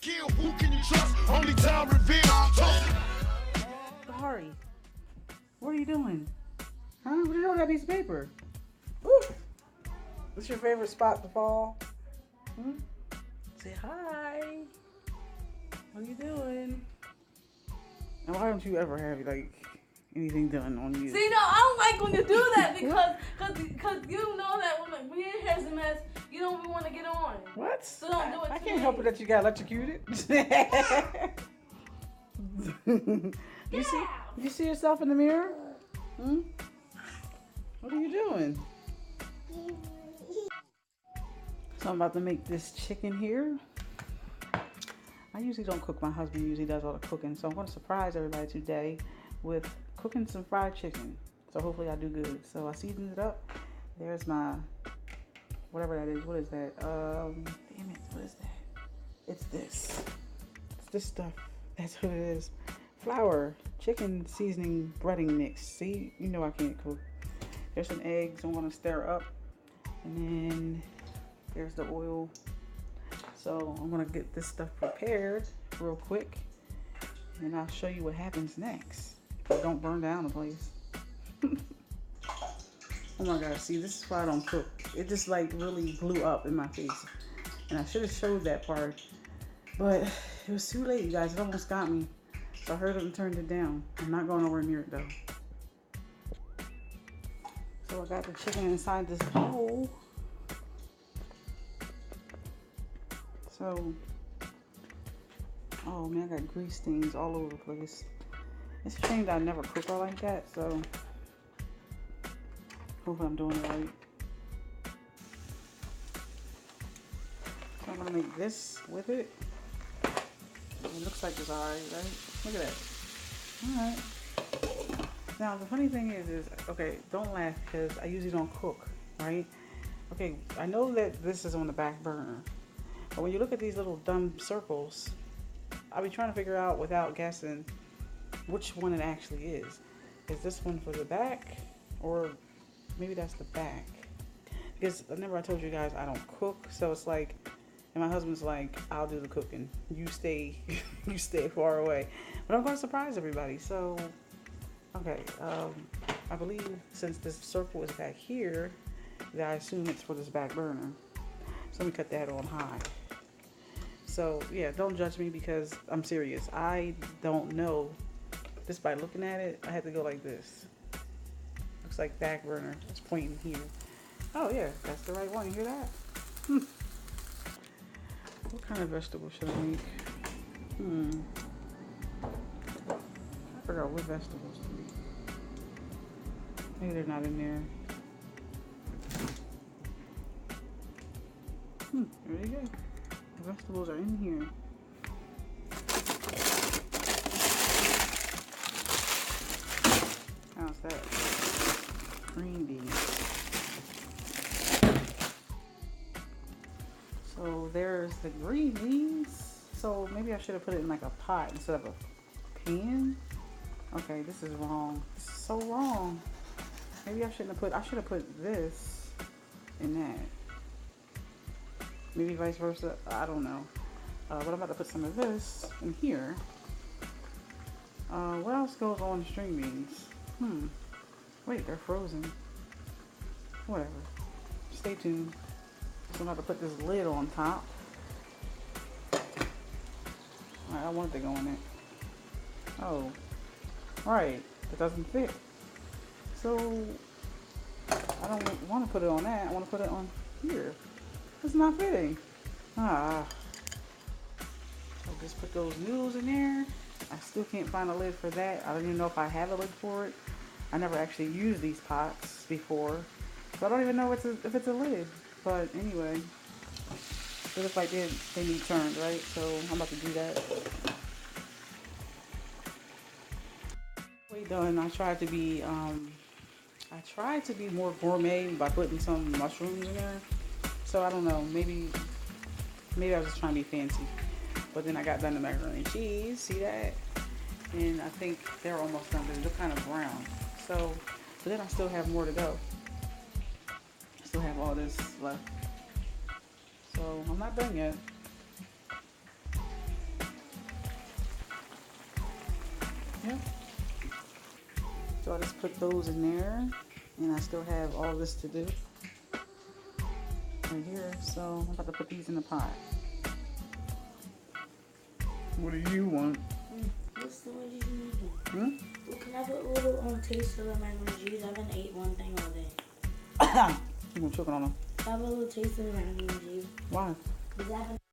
kill. Who can you trust? Only time reveals. Sorry. What are you doing? Huh? What are you doing with that piece of paper? Ooh. What's your favorite spot to fall? Say hi. What are you doing? And why don't you ever have like anything done on you? See, no, I don't like when you do that because you know that when we in his mess, you don't even want to get on. What? So don't do it. I can't help it that you got electrocuted. You see yourself in the mirror? What are you doing? So I'm about to make this chicken here. I usually don't cook. My husband usually does all the cooking. So I'm going to surprise everybody today with cooking some fried chicken. So hopefully I do good. So I seasoned it up. There's my, whatever that is. What is that? Damn it. What is that? It's this. It's this stuff. That's what it is. Flour, chicken seasoning, breading mix. See, you know I can't cook. There's some eggs I'm going to stir up. And then there's the oil. So I'm going to get this stuff prepared real quick. And I'll show you what happens next. But don't burn down the place. Oh my gosh, see, this is why I don't cook. It just like really blew up in my face. And I should have showed that part. But it was too late, you guys. It almost got me. So I heard it and turned it down. I'm not going nowhere near it though. So I got the chicken inside this bowl. So, oh man, I got grease stains all over the place. It's a shame that I never cook all like that, so hopefully I'm doing it right. So I'm gonna make this with it. It looks like it's alright, right? Look at that. Alright. Now the funny thing is, okay, don't laugh because I usually don't cook, right? Okay, I know that this is on the back burner. But when you look at these little dumb circles, I'll be trying to figure out without guessing which one it actually is. Is this one for the back? Or maybe that's the back. Because remember I told you guys I don't cook. So it's like, and my husband's like, I'll do the cooking. You stay far away. But I'm going to surprise everybody. So, okay. I believe since this circle is back here, that I assume it's for this back burner. So let me cut that on high. So yeah, don't judge me because I'm serious. I don't know. Just by looking at it, I had to go like this. Looks like back burner. It's pointing here. Oh yeah, that's the right one. You hear that? What kind of vegetable should I make? I forgot what vegetables to make. Maybe they're not in there. There you go. The vegetables are in here. How's that? Green beans. So there's the green beans. So maybe I should have put it in like a pot instead of a pan. Okay, this is wrong. This is so wrong. Maybe I should have put this in that. Maybe vice versa. I don't know. But I'm about to put some of this in here. What else goes on string beans? Wait, they're frozen. Whatever. Stay tuned. So I'm about to put this lid on top. Alright, I wanted to go in it. Oh. Right. It doesn't fit. So I don't want to put it on that. I want to put it on here. It's not fitting. So just put those noodles in there. I still can't find a lid for that. I don't even know if I have a lid for it. I never actually used these pots before. So I don't even know if it's a lid. But anyway. It looks like they need turned, right? So I'm about to do that. Way done. I tried to be more gourmet by putting some mushrooms in there. So I don't know, maybe I was just trying to be fancy. But then I got done the macaroni and cheese, see that? And I think they're almost done, they're kind of brown. So, but then I still have more to go. I still have all this left. So I'm not done yet. I just put those in there, and I still have all this to do right here. So I'm about to put these in the pot. What do you want? What's the one you need? Hmm? Well, can I put a little taste of the mac and cheese? I haven't ate one thing all day. You gonna choke on them? Can I have a little taste of the mac and cheese? Why? Because I haven't